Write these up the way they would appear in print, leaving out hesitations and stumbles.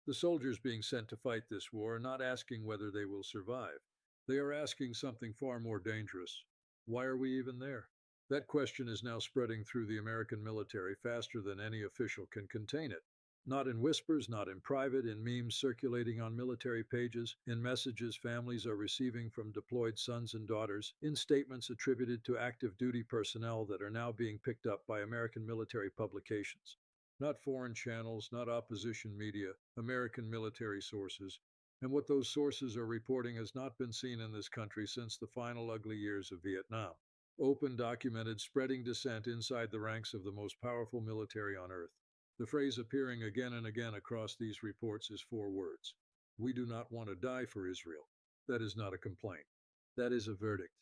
The soldiers being sent to fight this war are not asking whether they will survive. They are asking something far more dangerous. Why are we even there? That question is now spreading through the American military faster than any official can contain it. Not in whispers, not in private, in memes circulating on military pages, in messages families are receiving from deployed sons and daughters, in statements attributed to active duty personnel that are now being picked up by American military publications. Not foreign channels, not opposition media, American military sources. And what those sources are reporting has not been seen in this country since the final ugly years of Vietnam. Open, documented, spreading dissent inside the ranks of the most powerful military on earth. The phrase appearing again and again across these reports is four words. We do not want to die for Israel. That is not a complaint. That is a verdict.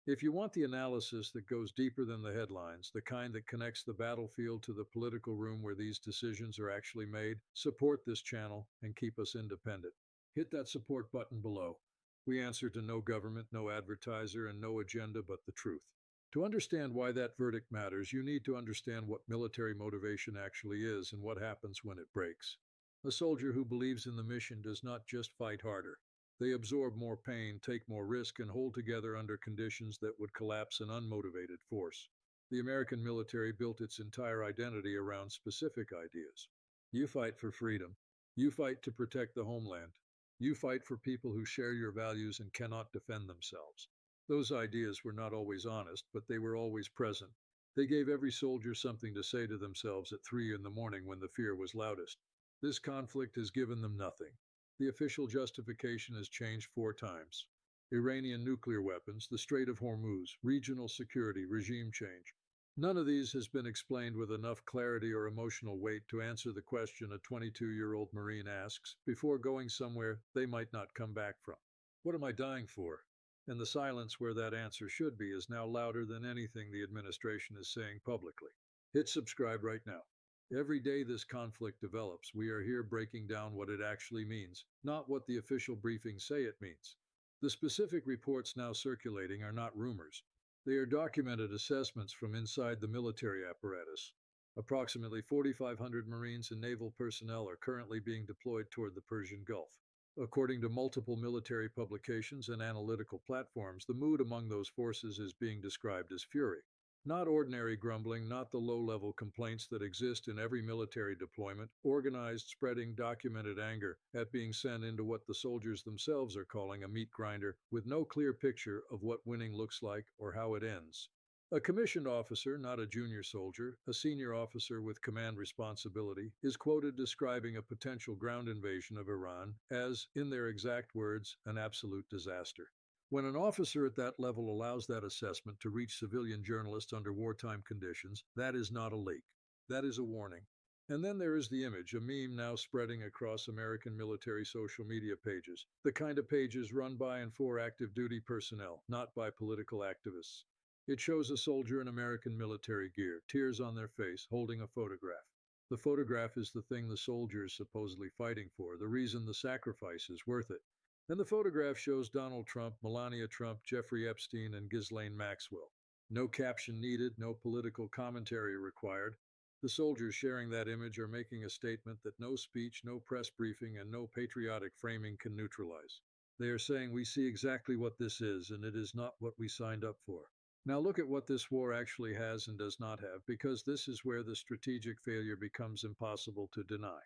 If you want the analysis that goes deeper than the headlines, the kind that connects the battlefield to the political room where these decisions are actually made, support this channel and keep us independent. Hit that support button below. We answer to no government, no advertiser, and no agenda but the truth. To understand why that verdict matters, you need to understand what military motivation actually is and what happens when it breaks. A soldier who believes in the mission does not just fight harder. They absorb more pain, take more risk, and hold together under conditions that would collapse an unmotivated force. The American military built its entire identity around specific ideas. You fight for freedom. You fight to protect the homeland. You fight for people who share your values and cannot defend themselves. Those ideas were not always honest, but they were always present. They gave every soldier something to say to themselves at 3 in the morning when the fear was loudest. This conflict has given them nothing. The official justification has changed four times. Iranian nuclear weapons, the Strait of Hormuz, regional security, regime change. None of these has been explained with enough clarity or emotional weight to answer the question a 22-year-old Marine asks before going somewhere they might not come back from. What am I dying for? And the silence where that answer should be is now louder than anything the administration is saying publicly. Hit subscribe right now. Every day this conflict develops, we are here breaking down what it actually means, not what the official briefings say it means. The specific reports now circulating are not rumors. They are documented assessments from inside the military apparatus. Approximately 4,500 Marines and naval personnel are currently being deployed toward the Persian Gulf. According to multiple military publications and analytical platforms, the mood among those forces is being described as fury. Not ordinary grumbling, not the low-level complaints that exist in every military deployment, organized, spreading, documented anger at being sent into what the soldiers themselves are calling a meat grinder, with no clear picture of what winning looks like or how it ends. A commissioned officer, not a junior soldier, a senior officer with command responsibility, is quoted describing a potential ground invasion of Iran as, in their exact words, an absolute disaster. When an officer at that level allows that assessment to reach civilian journalists under wartime conditions, that is not a leak. That is a warning. And then there is the image, a meme now spreading across American military social media pages, the kind of pages run by and for active duty personnel, not by political activists. It shows a soldier in American military gear, tears on their face, holding a photograph. The photograph is the thing the soldier is supposedly fighting for, the reason the sacrifice is worth it. And the photograph shows Donald Trump, Melania Trump, Jeffrey Epstein, and Ghislaine Maxwell. No caption needed, no political commentary required. The soldiers sharing that image are making a statement that no speech, no press briefing, and no patriotic framing can neutralize. They are saying we see exactly what this is, and it is not what we signed up for. Now look at what this war actually has and does not have, because this is where the strategic failure becomes impossible to deny.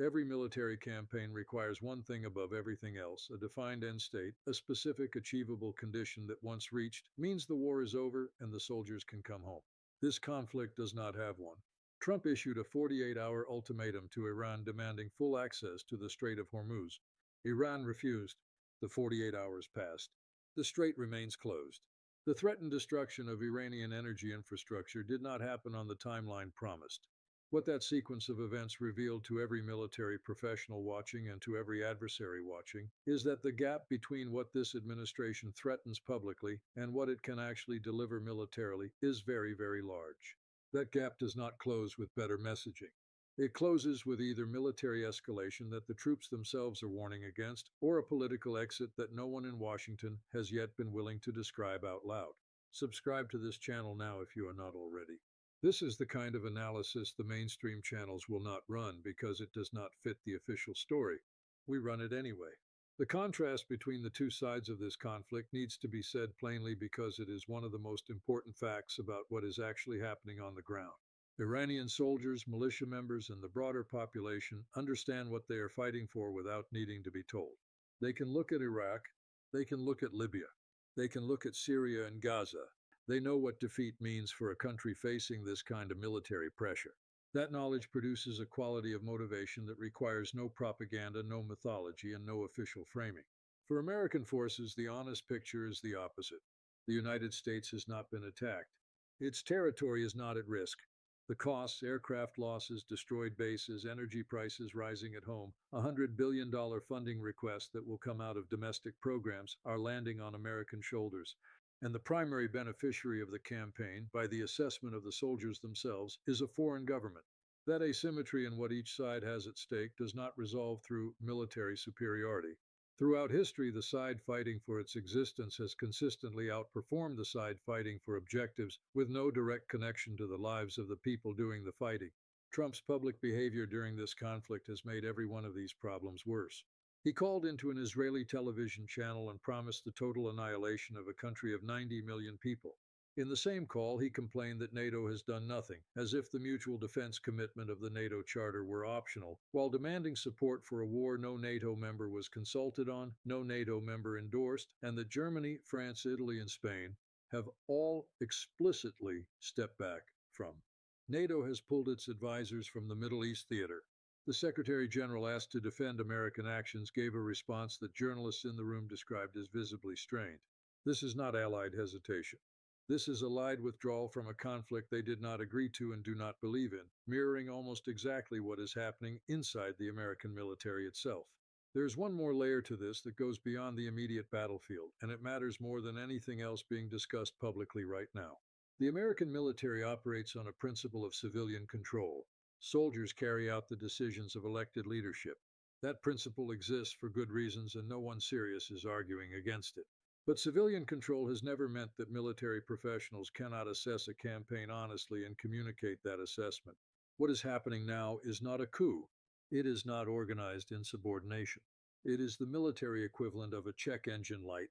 Every military campaign requires one thing above everything else, a defined end state, a specific achievable condition that once reached means the war is over and the soldiers can come home. This conflict does not have one. Trump issued a 48-hour ultimatum to Iran demanding full access to the Strait of Hormuz. Iran refused. The 48 hours passed. The strait remains closed. The threatened destruction of Iranian energy infrastructure did not happen on the timeline promised. What that sequence of events revealed to every military professional watching and to every adversary watching is that the gap between what this administration threatens publicly and what it can actually deliver militarily is very, very large. That gap does not close with better messaging. It closes with either military escalation that the troops themselves are warning against, or a political exit that no one in Washington has yet been willing to describe out loud. Subscribe to this channel now if you are not already. This is the kind of analysis the mainstream channels will not run because it does not fit the official story. We run it anyway. The contrast between the two sides of this conflict needs to be said plainly because it is one of the most important facts about what is actually happening on the ground. Iranian soldiers, militia members, and the broader population understand what they are fighting for without needing to be told. They can look at Iraq, they can look at Libya, they can look at Syria and Gaza. They know what defeat means for a country facing this kind of military pressure. That knowledge produces a quality of motivation that requires no propaganda, no mythology, and no official framing. For American forces, the honest picture is the opposite. The United States has not been attacked. Its territory is not at risk. The costs, aircraft losses, destroyed bases, energy prices rising at home, $100 billion funding request that will come out of domestic programs are landing on American shoulders. And the primary beneficiary of the campaign, by the assessment of the soldiers themselves, is a foreign government. That asymmetry in what each side has at stake does not resolve through military superiority. Throughout history, the side fighting for its existence has consistently outperformed the side fighting for objectives with no direct connection to the lives of the people doing the fighting. Trump's public behavior during this conflict has made every one of these problems worse. He called into an Israeli television channel and promised the total annihilation of a country of 90 million people. In the same call, he complained that NATO has done nothing, as if the mutual defense commitment of the NATO Charter were optional, while demanding support for a war no NATO member was consulted on, no NATO member endorsed, and that Germany, France, Italy, and Spain have all explicitly stepped back from. NATO has pulled its advisors from the Middle East theater. The Secretary General, asked to defend American actions, gave a response that journalists in the room described as visibly strained. This is not allied hesitation. This is allied withdrawal from a conflict they did not agree to and do not believe in, mirroring almost exactly what is happening inside the American military itself. There is one more layer to this that goes beyond the immediate battlefield, and it matters more than anything else being discussed publicly right now. The American military operates on a principle of civilian control. Soldiers carry out the decisions of elected leadership. That principle exists for good reasons, and no one serious is arguing against it. But civilian control has never meant that military professionals cannot assess a campaign honestly and communicate that assessment. What is happening now is not a coup. It is not organized insubordination. It is the military equivalent of a check engine light.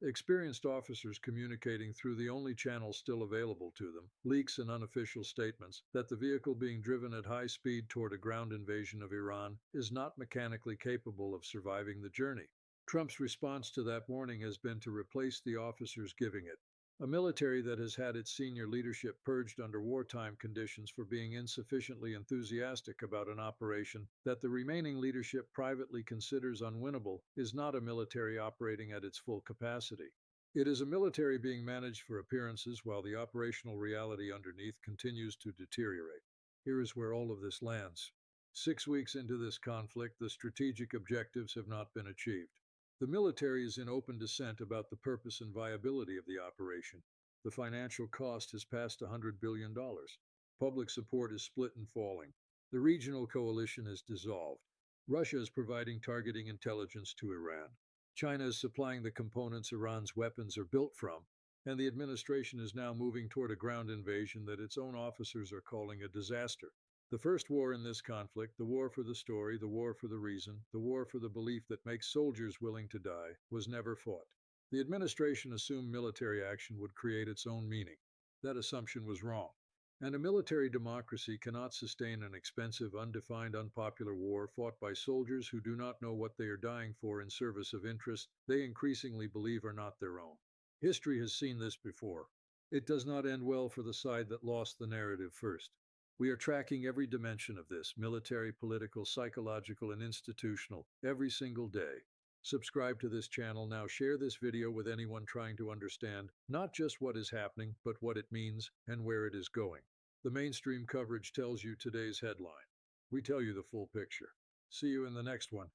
Experienced officers communicating through the only channel still available to them, leaks and unofficial statements, that the vehicle being driven at high speed toward a ground invasion of Iran is not mechanically capable of surviving the journey. Trump's response to that warning has been to replace the officers giving it. A military that has had its senior leadership purged under wartime conditions for being insufficiently enthusiastic about an operation that the remaining leadership privately considers unwinnable is not a military operating at its full capacity. It is a military being managed for appearances while the operational reality underneath continues to deteriorate. Here is where all of this lands. 6 weeks into this conflict, the strategic objectives have not been achieved. The military is in open dissent about the purpose and viability of the operation. The financial cost has passed $100 billion. Public support is split and falling. The regional coalition is dissolved. Russia is providing targeting intelligence to Iran. China is supplying the components Iran's weapons are built from. And the administration is now moving toward a ground invasion that its own officers are calling a disaster. The first war in this conflict, the war for the story, the war for the reason, the war for the belief that makes soldiers willing to die, was never fought. The administration assumed military action would create its own meaning. That assumption was wrong. And a military democracy cannot sustain an expensive, undefined, unpopular war fought by soldiers who do not know what they are dying for in service of interests they increasingly believe are not their own. History has seen this before. It does not end well for the side that lost the narrative first. We are tracking every dimension of this, military, political, psychological, and institutional, every single day. Subscribe to this channel now. Share this video with anyone trying to understand not just what is happening, but what it means and where it is going. The mainstream coverage tells you today's headline. We tell you the full picture. See you in the next one.